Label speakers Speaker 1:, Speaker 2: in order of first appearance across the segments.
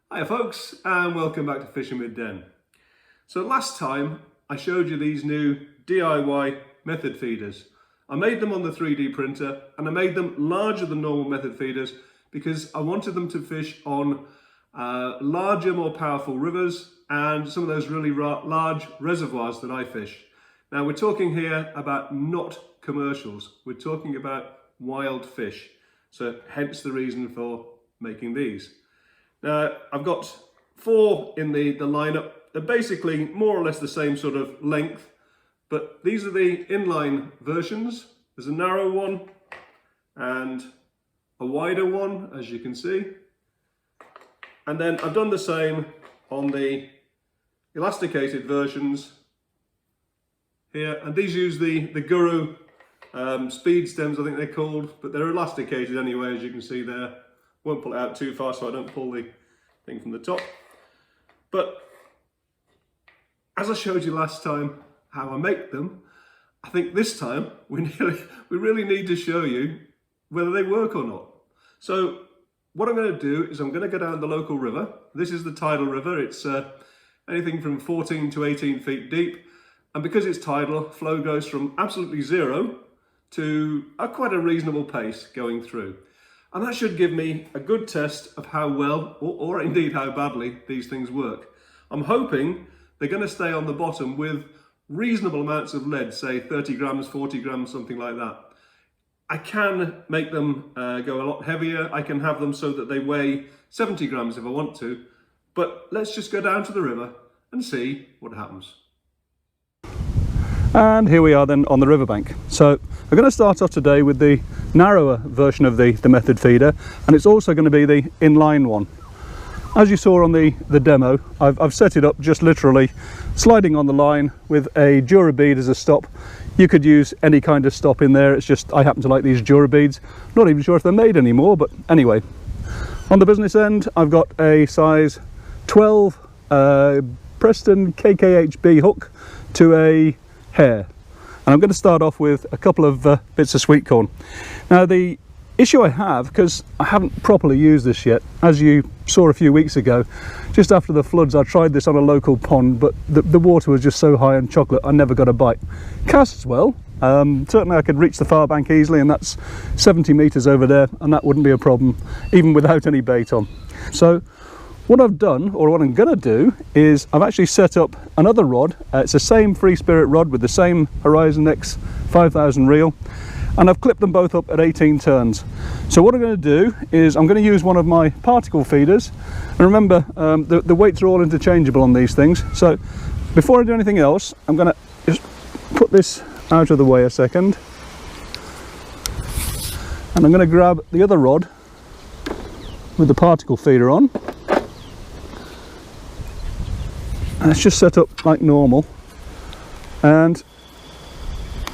Speaker 1: Hi folks, and welcome back to Fishing with Den. So last time I showed you these new DIY method feeders. I made them on the 3D printer and I made them larger than normal method feeders because I wanted them to fish on larger, more powerful rivers and some of those really large reservoirs that I fish. Now we're talking here about not commercials, we're talking about wild fish. So hence the reason for making these. Now, I've got 4 in the lineup. They're basically more or less the same sort of length, but these are the inline versions. There's a narrow one and a wider one, as you can see. And then I've done the same on the elasticated versions here. And these use the Guru speed stems, I think they're called, but they're elasticated anyway, as you can see there. Won't pull it out too far so I don't pull the thing from the top. But as I showed you last time how I make them, I think this time we really need to show you whether they work or not. So what I'm going to do is I'm going to go down the local river. This is the tidal river. It's anything from 14 to 18 feet deep. And because it's tidal, flow goes from absolutely zero to quite a reasonable pace going through. And that should give me a good test of how well, or indeed how badly, these things work. I'm hoping they're going to stay on the bottom with reasonable amounts of lead, say 30 grams, 40 grams, something like that. I can make them go a lot heavier. I can have them so that they weigh 70 grams if I want to. But let's just go down to the river and see what happens.
Speaker 2: And here we are then on the riverbank. So we're going to start off today with the narrower version of the method feeder, and it's also going to be the inline one. As you saw on the demo, I've set it up just literally sliding on the line with a Dura bead as a stop. You could use any kind of stop in there, it's just I happen to like these Dura beads. Not even sure if they're made anymore, but anyway. On the business end, I've got a size 12 Preston KKHB hook to a hair, and I'm going to start off with a couple of bits of sweet corn. Now the issue I have, because I haven't properly used this yet, as you saw a few weeks ago, just after the floods I tried this on a local pond, but the water was just so high in chocolate I never got a bite. Casts well, certainly I could reach the far bank easily, and that's 70 meters over there, and that wouldn't be a problem even without any bait on. So what I've done, or what I'm going to do, is I've actually set up another rod. It's the same Free Spirit rod with the same Horizon X 5000 reel, and I've clipped them both up at 18 turns. So what I'm going to do is I'm going to use one of my particle feeders. And remember, the weights are all interchangeable on these things. So before I do anything else, I'm going to just put this out of the way a second. And I'm going to grab the other rod with the particle feeder on. And it's just set up like normal, and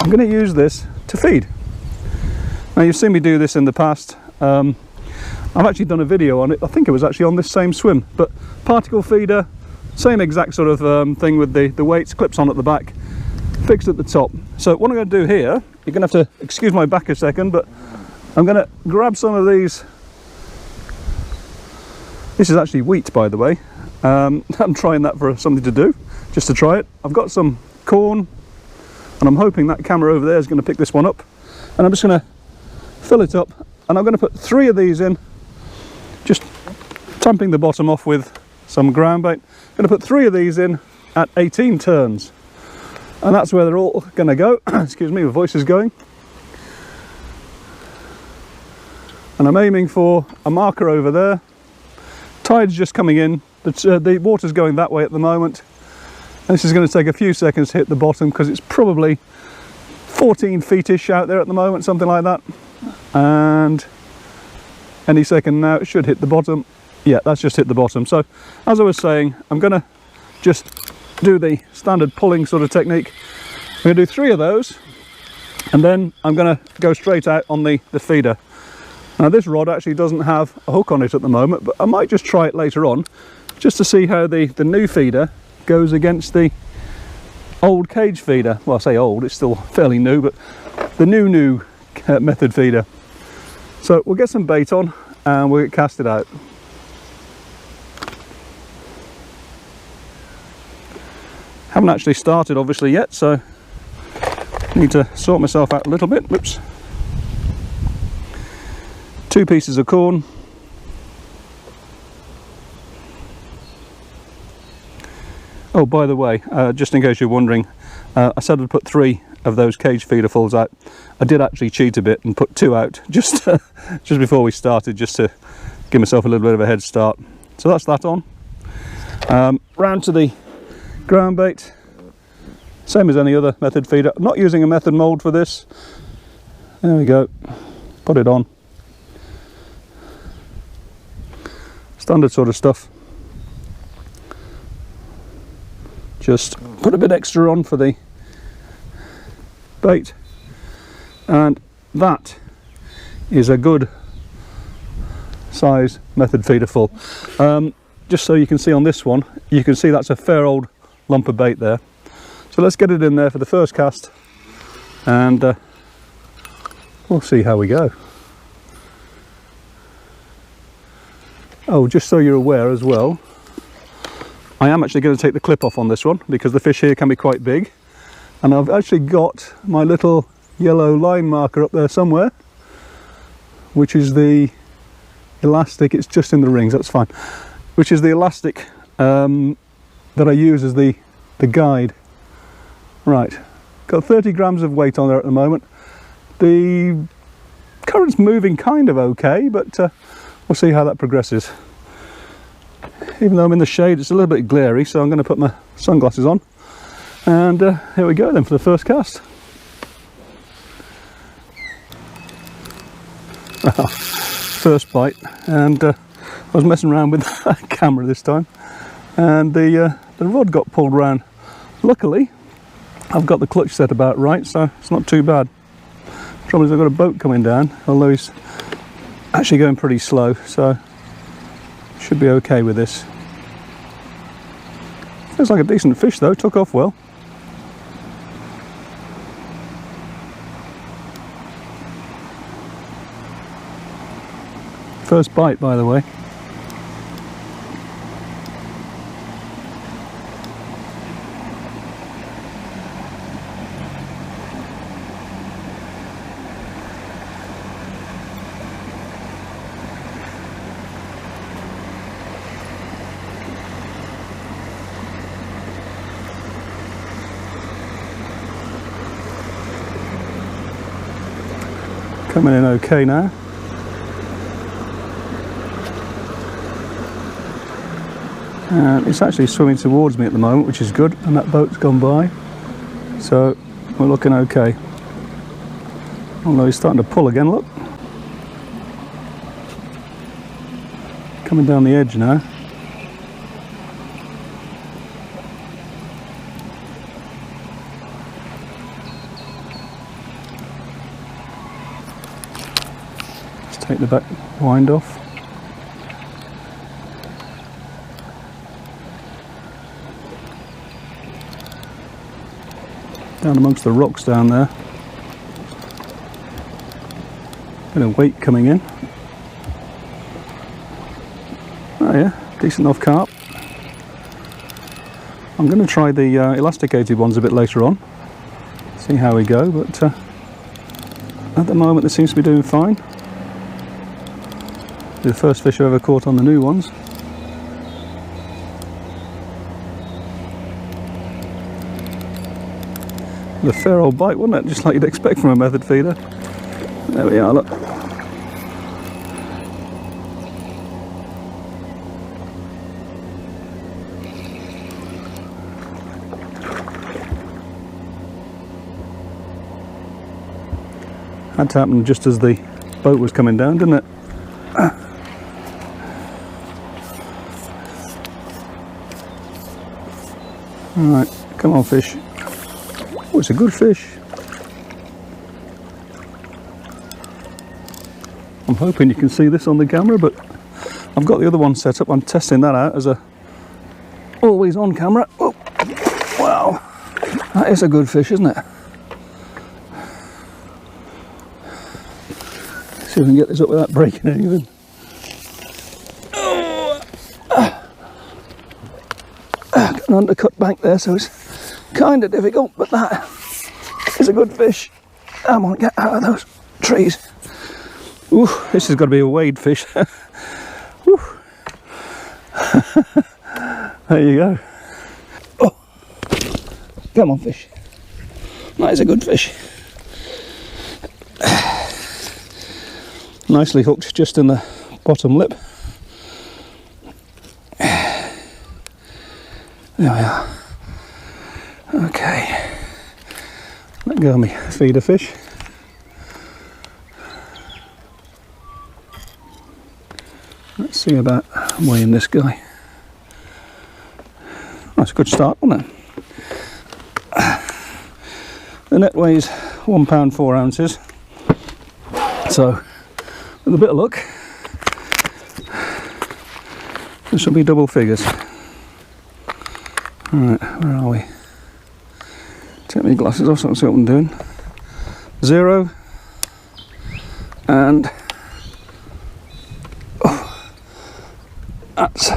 Speaker 2: I'm going to use this to feed. Now you've seen me do this in the past. I've actually done a video on it. I think it was actually on this same swim, but particle feeder, same exact sort of thing with the weights, clips on at the back, fixed at the top. So what I'm going to do here, you're going to have to excuse my back a second, but I'm going to grab some of these. This is actually wheat, by the way. I'm trying that for something to do, just to try it. I've got some corn, and I'm hoping that camera over there is going to pick this one up. And I'm just going to fill it up, and I'm going to put 3 of these in, just tamping the bottom off with some ground bait. I'm going to put 3 of these in at 18 turns, and that's where they're all going to go. Excuse me, my voice is going. And I'm aiming for a marker over there. Tide's just coming in. The water's going that way at the moment, and this is going to take a few seconds to hit the bottom because it's probably 14 feet-ish out there at the moment, something like that. And any second now it should hit the bottom. Yeah, that's just hit the bottom. So as I was saying, I'm going to just do the standard pulling sort of technique. I'm going to do 3 of those, and then I'm going to go straight out on the feeder. Now this rod actually doesn't have a hook on it at the moment, but I might just try it later on, just to see how the new feeder goes against the old cage feeder. Well, I say old, it's still fairly new, but the new method feeder. So we'll get some bait on and we'll get cast it out. Haven't actually started obviously yet, so need to sort myself out a little bit. Whoops. 2 pieces of corn. Oh, by the way, just in case you're wondering, I said I'd put 3 of those cage feeder fulls out. I did actually cheat a bit and put 2 out just before we started, just to give myself a little bit of a head start. So that's that on. Round to the ground bait. Same as any other method feeder. I'm not using a method mould for this. There we go. Put it on. Standard sort of stuff. Just put a bit extra on for the bait, and that is a good size method feeder full. Just so you can see on this one, you can see that's a fair old lump of bait there. So let's get it in there for the first cast, and we'll see how we go. Oh, just so you're aware as well, I am actually going to take the clip off on this one because the fish here can be quite big, and I've actually got my little yellow line marker up there somewhere, which is the elastic. It's just in the rings, that's fine, which is the elastic that I use as the guide. Right, got 30 grams of weight on there at the moment. The current's moving kind of okay, but we'll see how that progresses. Even though I'm in the shade, it's a little bit glary, so I'm going to put my sunglasses on. And here we go then for the first cast. First bite, and I was messing around with the camera this time, and the rod got pulled around. Luckily, I've got the clutch set about right, so it's not too bad. The trouble is I've got a boat coming down, although he's actually going pretty slow, so should be okay with this. Looks like a decent fish though, took off well. First bite, by the way. Coming in okay now. And it's actually swimming towards me at the moment, which is good, and that boat's gone by, so we're looking okay. Although he's starting to pull again, look. Coming down the edge now. Take the back wind off. Down amongst the rocks down there. Bit of weight coming in. Oh yeah, decent enough carp. I'm going to try the elasticated ones a bit later on. See how we go, but at the moment they seems to be doing fine. The first fish I ever caught on the new ones. A fair old bite, wasn't it? Just like you'd expect from a method feeder. There we are, look. Had to happen just as the boat was coming down, didn't it? Alright, come on fish. Oh, it's a good fish. I'm hoping you can see this on the camera, but I've got the other one set up. I'm testing that out as a always on camera. Oh, wow. That is a good fish, isn't it? See if we can get this up without breaking anything. Got an undercut bank there, so it's kind of difficult, but that is a good fish. Come on, get out of those trees. Ooh, this has got to be a wade fish. Ooh. There you go. Oh, come on, fish. That is a good fish. Nicely hooked just in the bottom lip. There we are. Okay. Let go of me feeder fish. Let's see about weighing this guy. That's a good start, wasn't it? The net weighs £1 4 ounces. So, with a bit of luck, this will be double figures. Alright, where are we? Take my glasses off so I can see what I'm doing. 0 and that's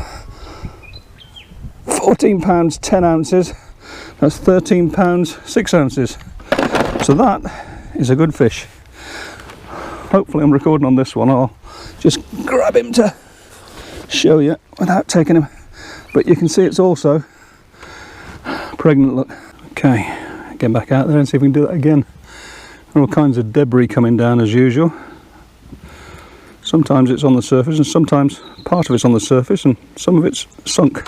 Speaker 2: £14 10 ounces. That's £13 6 ounces. So that is a good fish. Hopefully I'm recording on this one. I'll just grab him to show you without taking him. But you can see it's also pregnant, look. Okay, get back out there and see if we can do that again. There are all kinds of debris coming down as usual. Sometimes it's on the surface and sometimes part of it's on the surface and some of it's sunk,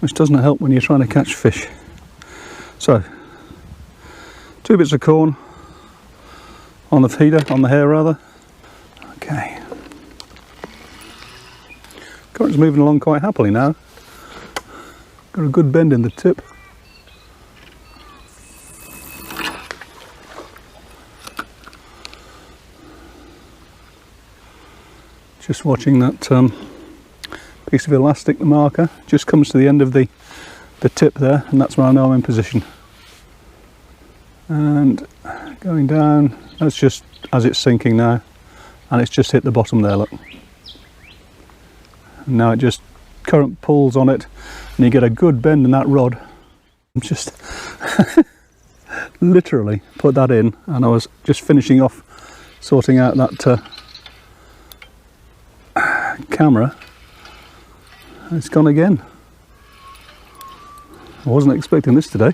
Speaker 2: which doesn't help when you're trying to catch fish. So, 2 bits of corn on the feeder, on the hair rather. Okay. Current's moving along quite happily now. Got a good bend in the tip. Just watching that piece of elastic, the marker, just comes to the end of the tip there, and that's where I know I'm in position. And going down, that's just as it's sinking now, and it's just hit the bottom there, look. And now it just current pulls on it, and you get a good bend in that rod. I'm just literally put that in, and I was just finishing off sorting out that camera. It's gone again. I wasn't expecting this today.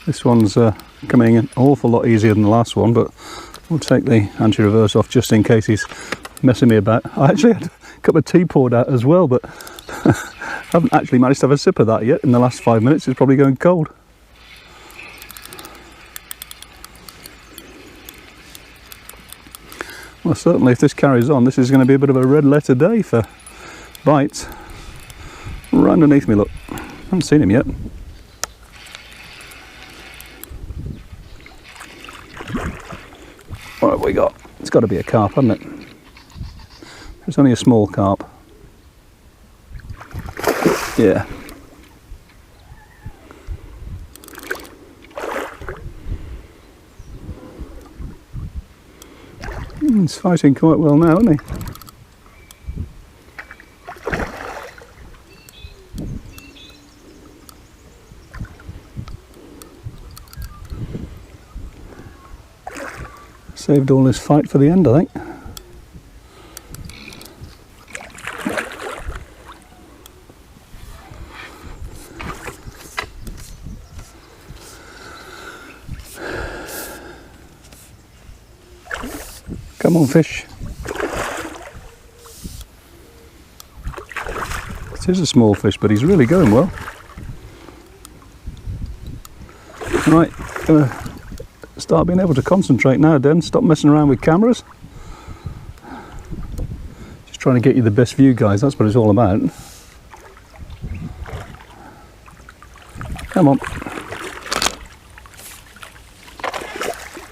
Speaker 2: This one's coming an awful lot easier than the last one, but we'll take the anti-reverse off just in case he's messing me about. I actually had a cup of tea poured out as well, but haven't actually managed to have a sip of that yet in the last 5 minutes. It's probably going cold. Well, certainly if this carries on, this is going to be a bit of a red letter day for bites. Right underneath me, look. Haven't seen him yet. What have we got? It's got to be a carp, hasn't it? It's only a small carp. Yeah. He's fighting quite well now, isn't he? Saved all this fight for the end, I think. Come on, fish. It is a small fish, but he's really going well. Right, start being able to concentrate now, Den. Stop messing around with cameras. Just trying to get you the best view, guys. That's what it's all about. Come on.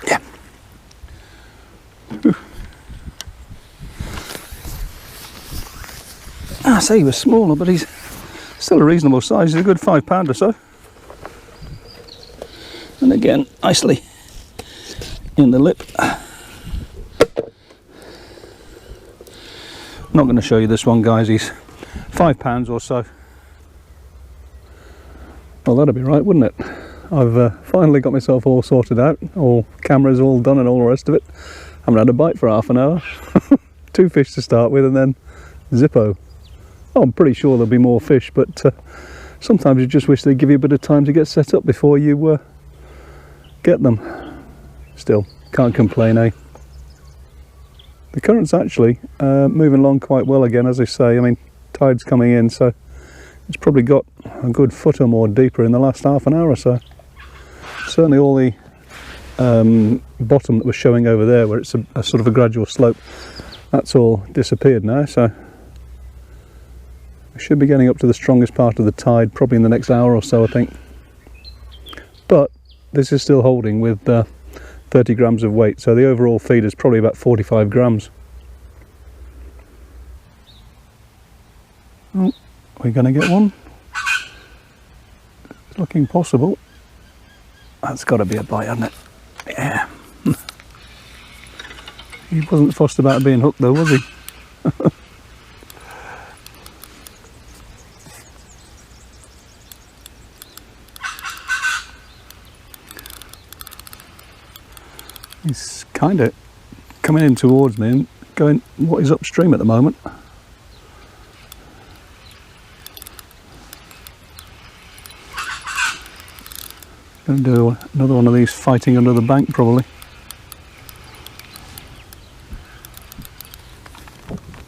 Speaker 2: Yeah. I say he was smaller, but he's still a reasonable size. He's a good £5 or so. And again, nicely in the lip. I'm not going to show you this one, guys. He's £5 or so. Well, that'd be right, wouldn't it? I've finally got myself all sorted out, all cameras all done and all the rest of it. I haven't had a bite for half an hour. 2 fish to start with and then zippo. Oh, I'm pretty sure there'll be more fish, but sometimes you just wish they'd give you a bit of time to get set up before you get them. Still, can't complain, eh? The current's actually moving along quite well again, as I say. I mean, tide's coming in, so it's probably got a good foot or more deeper in the last half an hour or so. Certainly all the bottom that was showing over there, where it's a sort of a gradual slope, that's all disappeared now, so we should be getting up to the strongest part of the tide probably in the next hour or so, I think. But this is still holding with 30 grams of weight, so the overall feed is probably about 45 grams. Oh, we're going to get one. It's looking possible. That's got to be a bite, hasn't it? Yeah. He wasn't fussed about being hooked though, was he? He's kind of coming in towards me and going what is upstream at the moment. Going to do another one of these fighting under the bank probably.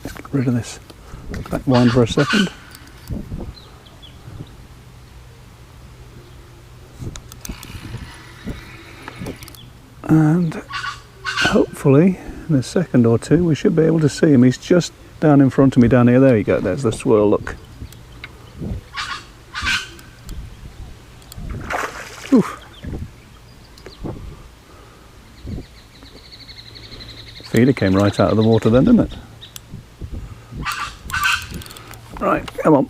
Speaker 2: Let's get rid of this back wind for a second. And hopefully in a second or two we should be able to see him. He's just down in front of me down here. There you go, there's the swirl, look. Oof. Feeder came right out of the water then, didn't it? Right, come on.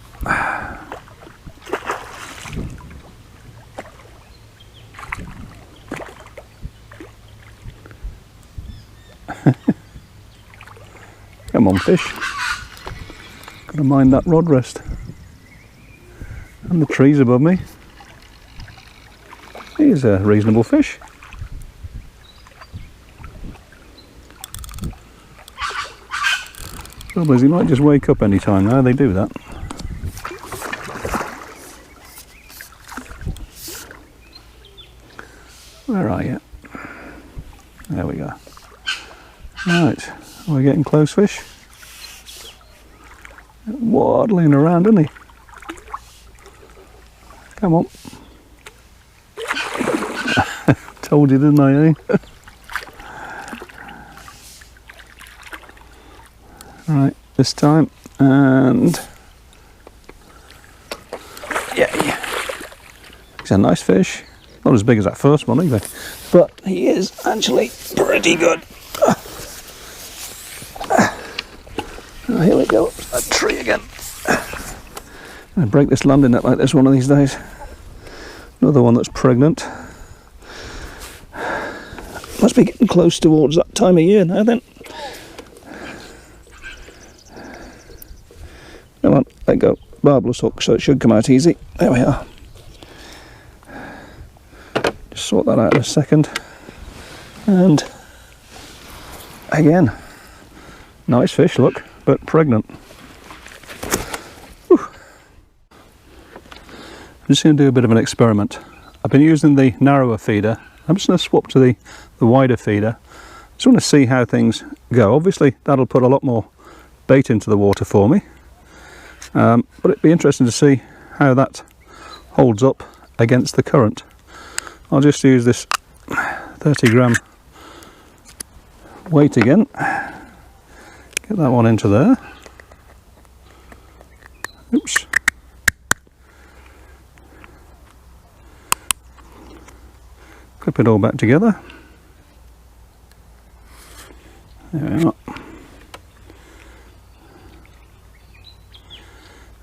Speaker 2: Come on, fish. Gotta mind that rod rest. And the trees above me. He's a reasonable fish. Trouble is, he might just wake up any time now. They do that. Where are you? There we go. Right, we're getting close, fish. Waddling around, isn't he? Come on. Told you, didn't I, eh? Right, this time, and yeah, he's a nice fish. Not as big as that first one either, but he is actually pretty good. Oh, here we go, a tree again. I'm going to break this landing net like this one of these days. Another one that's pregnant. Must be getting close towards that time of year now then. Come on, let go. Barbless hook, so it should come out easy. There we are. Just sort that out in a second. And again, nice fish, look, but pregnant. Whew. I'm just going to do a bit of an experiment. I've been using the narrower feeder. I'm just going to swap to the wider feeder. Just want to see how things go. Obviously, that'll put a lot more bait into the water for me. But it'd be interesting to see how that holds up against the current. I'll just use this 30 gram weight again. Get that one into there. Oops. Clip it all back together. There we are.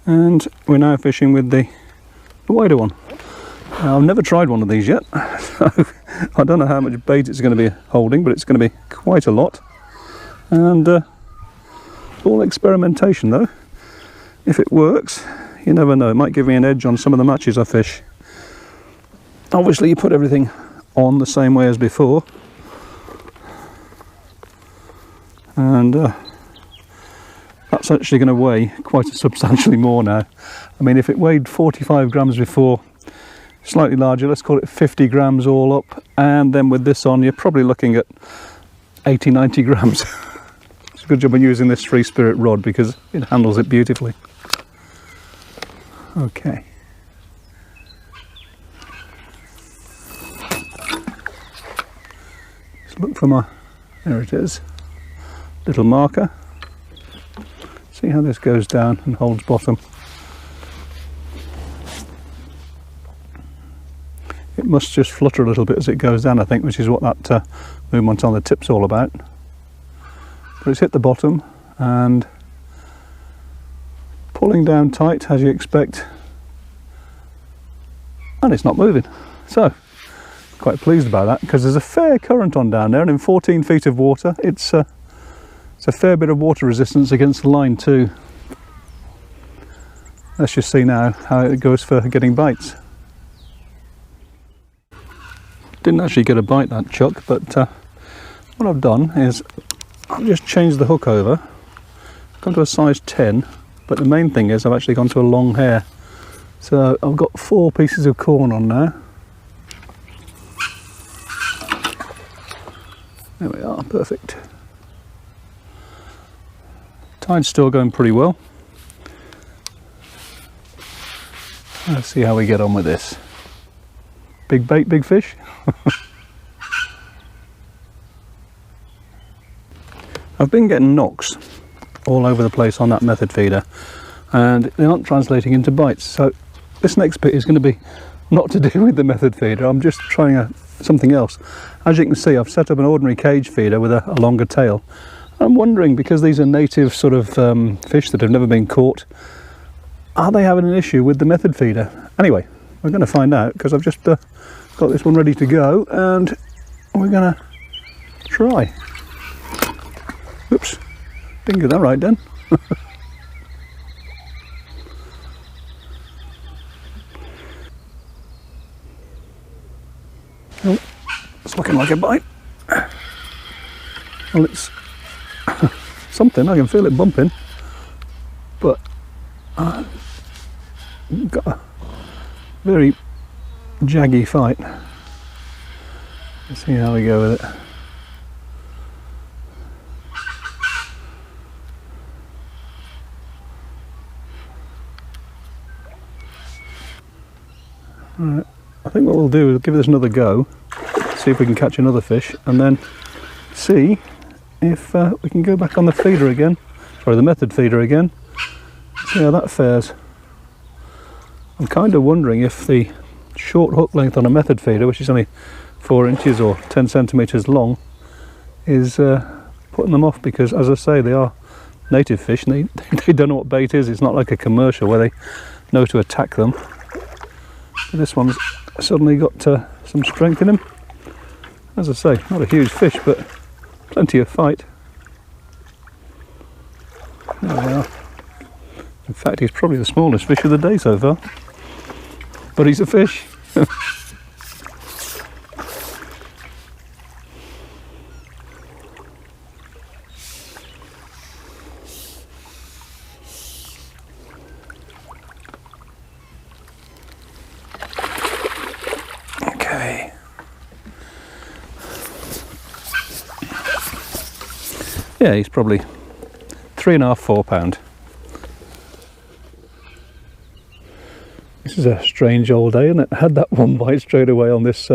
Speaker 2: And we're now fishing with the wider one. Now, I've never tried one of these yet, so I don't know how much bait it's going to be holding, but it's going to be quite a lot. And all experimentation though. If it works, you never know, it might give me an edge on some of the matches I fish. obviously you put everything on the same way as before, and that's actually going to weigh quite substantially more now. I mean, if it weighed 45 grams before, slightly larger, let's call it 50 grams all up, and then with this on you're probably looking at 80-90 grams. It's a good job I'm using this Free Spirit rod because it handles it beautifully. Okay. Just look for my, there it is, little marker. See how this goes down and holds bottom. It must just flutter a little bit as it goes down, I think, which is what that movement on the tip's all about. But it's hit the bottom and pulling down tight as you expect, and it's not moving. So quite pleased about that, because there's a fair current on down there, and in 14 feet of water it's a fair bit of water resistance against the line too. Let's just see now how it goes for getting bites. Didn't actually get a bite, that chuck, but what I've done is I've just changed the hook over, gone to a size 10, but the main thing is I've actually gone to a long hair. So I've got 4 pieces of corn on now. There we are, perfect. Tide's still going pretty well. Let's see how we get on with this. Big bait, big fish. I've been getting knocks all over the place on that method feeder, and they aren't translating into bites. So this next bit is going to be not to do with the method feeder. I'm just trying something else. As you can see, I've set up an ordinary cage feeder with a longer tail. I'm wondering, because these are native sort of fish that have never been caught, are they having an issue with the method feeder? Anyway, we're going to find out, because I've just got this one ready to go, and we're going to try. Oops, didn't get that right then. Oh, it's looking like a bite. Well, it's something, I can feel it bumping, but got a very jaggy fight. Let's see how we go with it. Alright, I think what we'll do is give this another go, see if we can catch another fish, and then see if we can go back on the feeder again, sorry, the method feeder again, see how that fares. I'm kind of wondering if the short hook length on a method feeder, which is only 4 inches or 10 centimetres long, is putting them off, because as I say, they are native fish and they don't know what bait is. It's not like a commercial where they know to attack them. But this one's suddenly got some strength in him. As I say, not a huge fish, but plenty of fight. There we are. In fact, he's probably the smallest fish of the day so far. But he's a fish. Okay. Yeah, he's probably 3.5, 4 pound. This is a strange old day, isn't it? I had that one bite straight away on this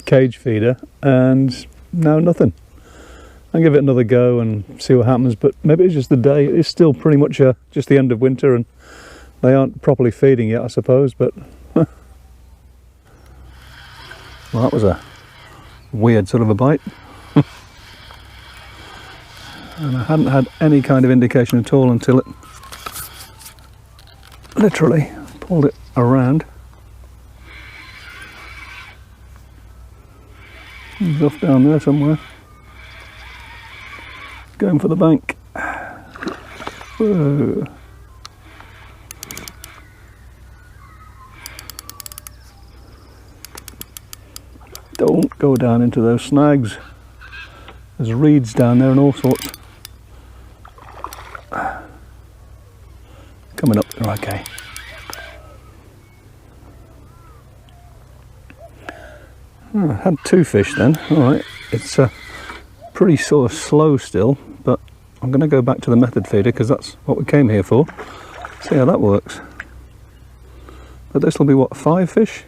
Speaker 2: cage feeder, and now nothing. I'll give it another go and see what happens, but maybe it's just the day. It's still pretty much just the end of winter, and they aren't properly feeding yet, I suppose, but well, that was a weird sort of a bite. And I hadn't had any kind of indication at all until it literally pulled it around. He's off down there somewhere, going for the bank. Whoa. go down into those snags. There's reeds down there and all sorts. Coming up, they're okay. Oh, I had 2 fish then. Alright, it's pretty sort of slow still, but I'm going to go back to the method feeder because that's what we came here for. See how that works. But this will be what, 5 fish?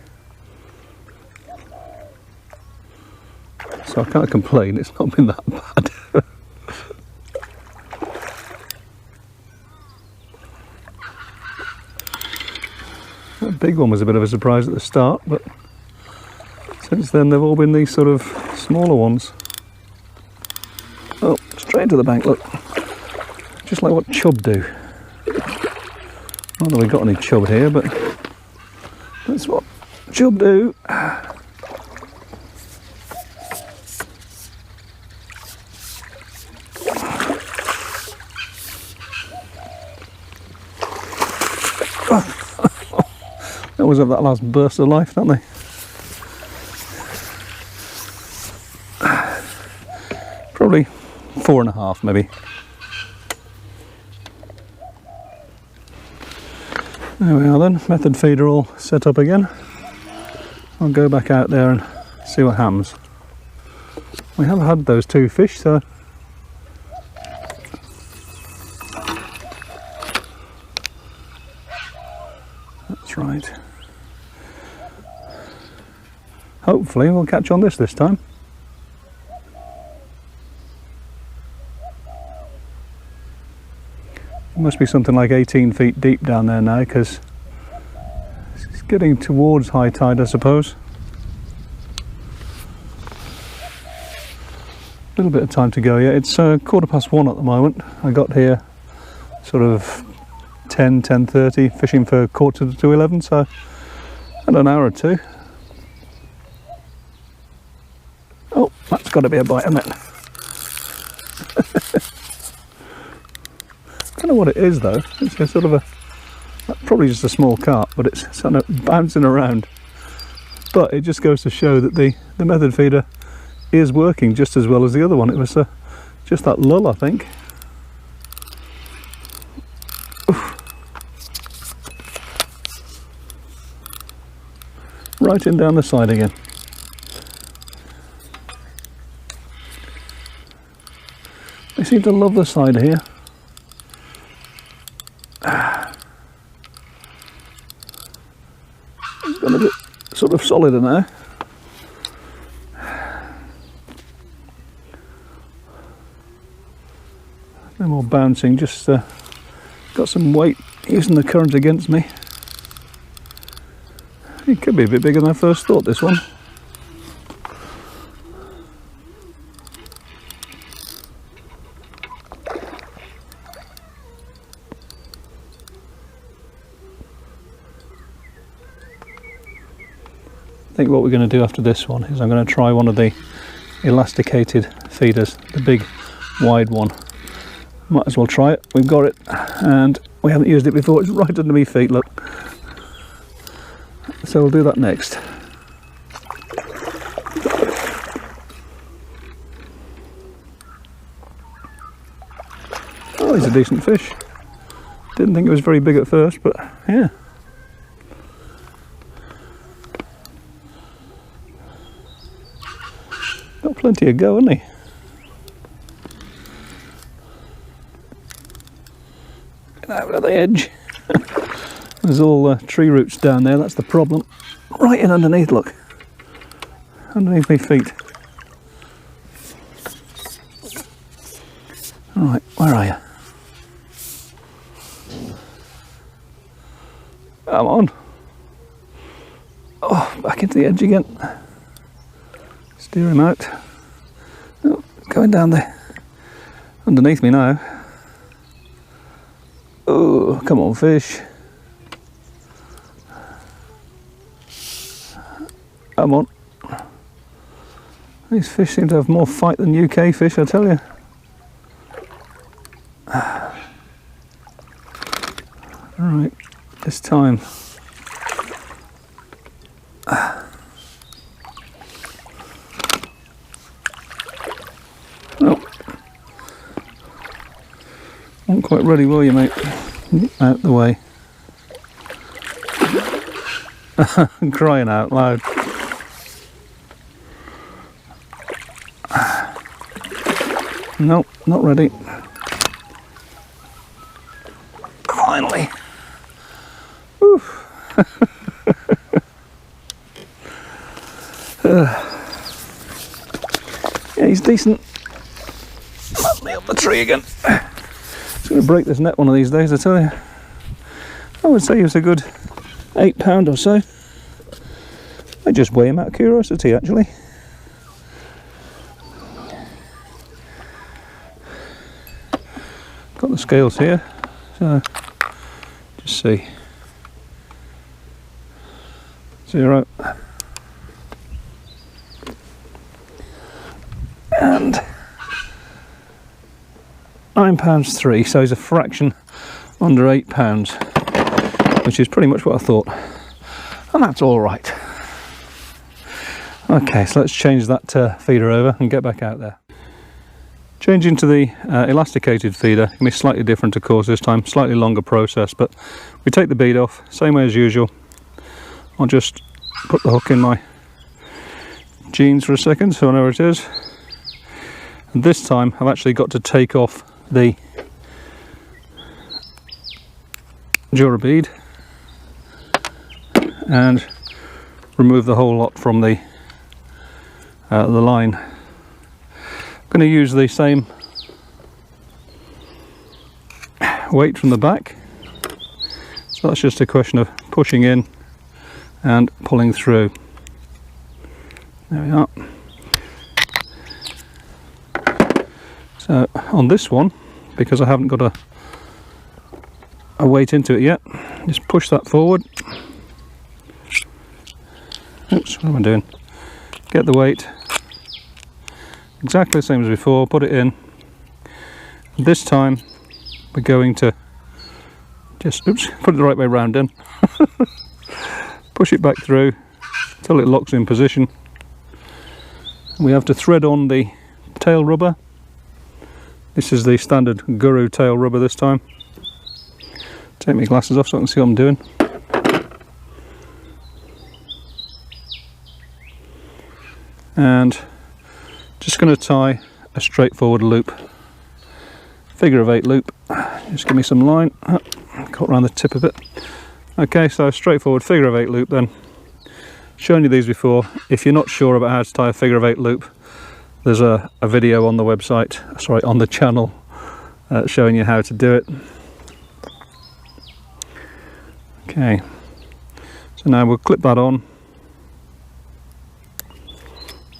Speaker 2: So I can't complain, it's not been that bad. That big one was a bit of a surprise at the start, but since then they've all been these sort of smaller ones. Oh, straight into the bank, look. Just like what chub do. Not that we've got any chub here, but that's what chub do. They always have that last burst of life, don't they? Probably 4.5 maybe. There we are then, method feeder all set up again. I'll go back out there and see what happens. We have had those 2 fish, so that's right. Hopefully we'll catch on this time. It must be something like 18 feet deep down there now, because it's getting towards high tide, I suppose. A little bit of time to go yet. It's 1:15 at the moment. I got here sort of 10:30, fishing for 10:45, so had an hour or 2. Oh, that's got to be a bite, hasn't it? I don't know what it is though. It's a sort of probably just a small carp, but it's sort of bouncing around. But it just goes to show that the method feeder is working just as well as the other one. It was just that lull, I think. Oof. Right in down the side again. They seem to love the side here. It's got a bit sort of solider now. No more bouncing, just got some weight using the current against me. It could be a bit bigger than I first thought, this one. I think what we're going to do after this one is I'm going to try one of the elasticated feeders, the big wide one. Might as well try it. We've got it and we haven't used it before. It's right under my feet, look. So we'll do that next. Oh, he's a decent fish. Didn't think it was very big at first, but yeah. Got plenty of go, hasn't he? Get over the edge. There's all tree roots down there, that's the problem. Right in underneath, look. Underneath my feet. Alright, where are you? Come on. Oh, back into the edge again. Steer him out. Oh, going down there. Underneath me now. Oh, come on, fish. Come on. These fish seem to have more fight than UK fish, I tell you. Alright, this time. weren't quite ready, were you, mate? Out the way. Crying out loud. Nope, not ready. Finally. Whew. Yeah, he's decent. Let me up the tree again. It's going to break this net one of these days, I tell you. I would say he was a good £8 or so. I just weigh him out of curiosity, actually. Got the scales here, so just see. 0 and £9.3, so he's a fraction under £8, which is pretty much what I thought, and that's all right. Okay, so let's change that feeder over and get back out there. Changing to the elasticated feeder, can be slightly different of course this time, slightly longer process, but we take the bead off, same way as usual. I'll just put the hook in my jeans for a second so I know where it is. And this time I've actually got to take off the Jura bead and remove the whole lot from the line. I'm going to use the same weight from the back, so that's just a question of pushing in and pulling through. There we are. So on this one, because I haven't got a weight into it yet, just push that forward. Oops, what am I doing? Get the weight exactly the same as before, put it in. This time we're going to just, oops, put it the right way round in. Push it back through until it locks in position. We have to thread on the tail rubber. This is the standard Guru tail rubber this time. Take my glasses off so I can see what I'm doing. And just going to tie a straightforward loop, figure of 8 loop. Just give me some line, cut around the tip of it. Okay, so straightforward figure of 8 loop then. Shown you these before. If you're not sure about how to tie a figure of 8 loop, there's a video on the website, sorry, on the channel, showing you how to do it. Okay, so now we'll clip that on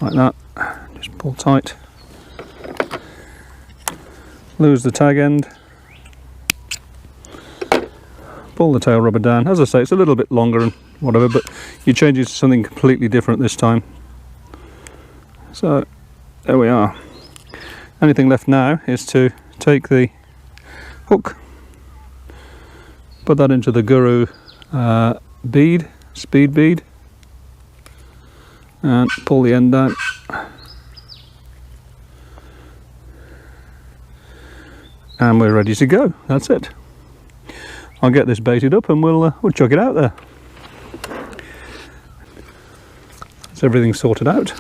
Speaker 2: like that. Just pull tight, lose the tag end, pull the tail rubber down. As I say, it's a little bit longer and whatever, but you change it to something completely different this time. So there we are. Anything left now is to take the hook, put that into the Guru bead, speed bead, and pull the end down. And we're ready to go. That's it. I'll get this baited up and we'll chuck it out there. That's everything sorted out.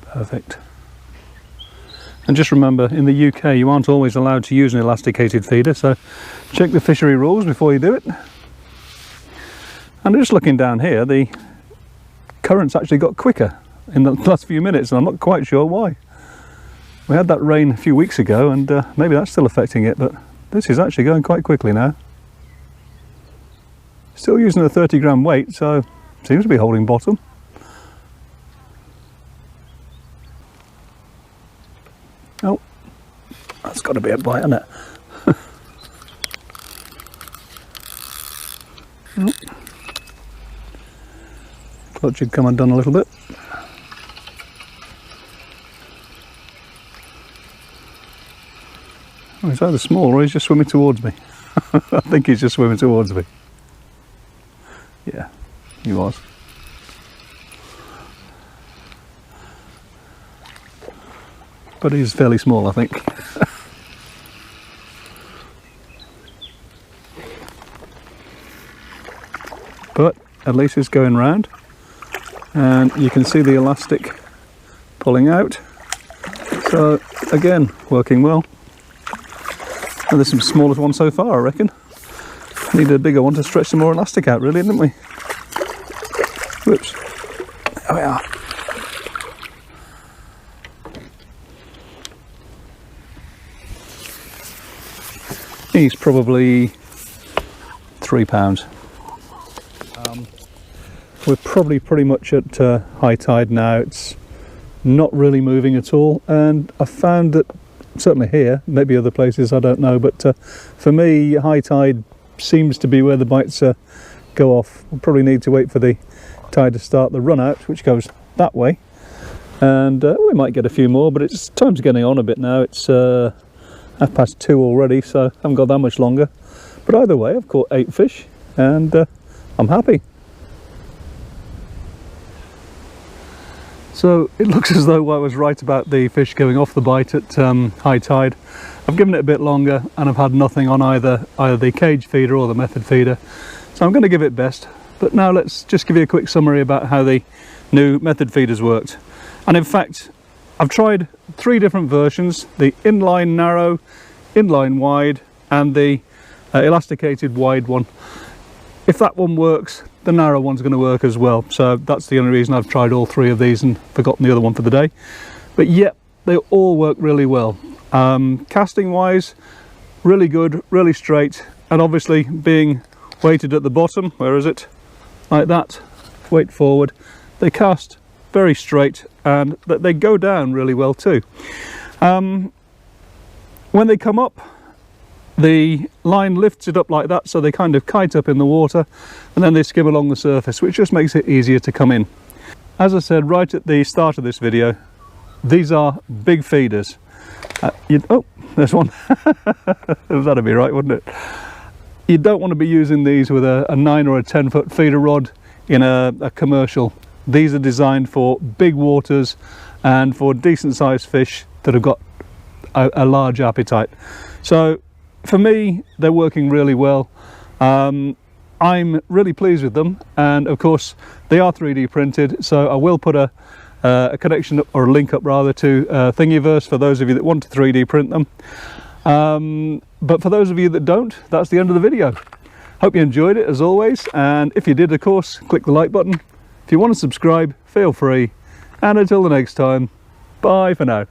Speaker 2: Perfect. And just remember, in the UK you aren't always allowed to use an elasticated feeder, so check the fishery rules before you do it. And just looking down here, the current's actually got quicker in the last few minutes, and I'm not quite sure why. We had that rain a few weeks ago, and maybe that's still affecting it, but this is actually going quite quickly now. Still using a 30-gram weight, so seems to be holding bottom. Oh, that's got to be a bite, hasn't it? Oh. Thought you'd come undone a little bit. Oh, he's either small or he's just swimming towards me. I think he's just swimming towards me. Yeah, he was. but he's fairly small, I think. But at least it's going round, and you can see the elastic pulling out. So again, working well. And there's some smallest one so far, I reckon. Need a bigger one to stretch some more elastic out, really, didn't we? Whoops. There we are. He's probably £3. We're probably pretty much at high tide now. It's not really moving at all, and I found that certainly here, maybe other places, I don't know, but for me, high tide seems to be where the bites go off. We'll probably need to wait for the tide to start the run out, which goes that way, and we might get a few more, but it's time's getting on a bit now. It's 2:30 already, so I haven't got that much longer. But either way, I've caught 8 fish, and I'm happy. So it looks as though I was right about the fish going off the bite at high tide. I've given it a bit longer, and I've had nothing on either the cage feeder or the method feeder, so I'm going to give it best. But now let's just give you a quick summary about how the new method feeders worked. And in fact, I've tried 3 different versions: the inline narrow, inline wide, and the elasticated wide one. If that one works, the narrow one's going to work as well. So that's the only reason I've tried all 3 of these and forgotten the other one for the day. But yep, they all work really well. Casting wise, really good, really straight, and obviously being weighted at the bottom, where is it? Like that, weight forward. They cast very straight, and they go down really well too. When they come up, the line lifts it up like that, so they kind of kite up in the water, and then they skim along the surface, which just makes it easier to come in. As I said right at the start of this video, these are big feeders. Oh, there's one. That'd be right, wouldn't it? You don't want to be using these with a 9 or a 10-foot feeder rod in a commercial. These are designed for big waters and for decent sized fish that have got a large appetite. So for me, they're working really well. I'm really pleased with them, and of course they are 3D printed, so I will put a connection up, or a link up rather, to Thingiverse for those of you that want to 3D print them. But for those of you that don't, that's the end of the video. Hope you enjoyed it as always, and if you did, of course, click the like button. If you want to subscribe, feel free, and until the next time, bye for now.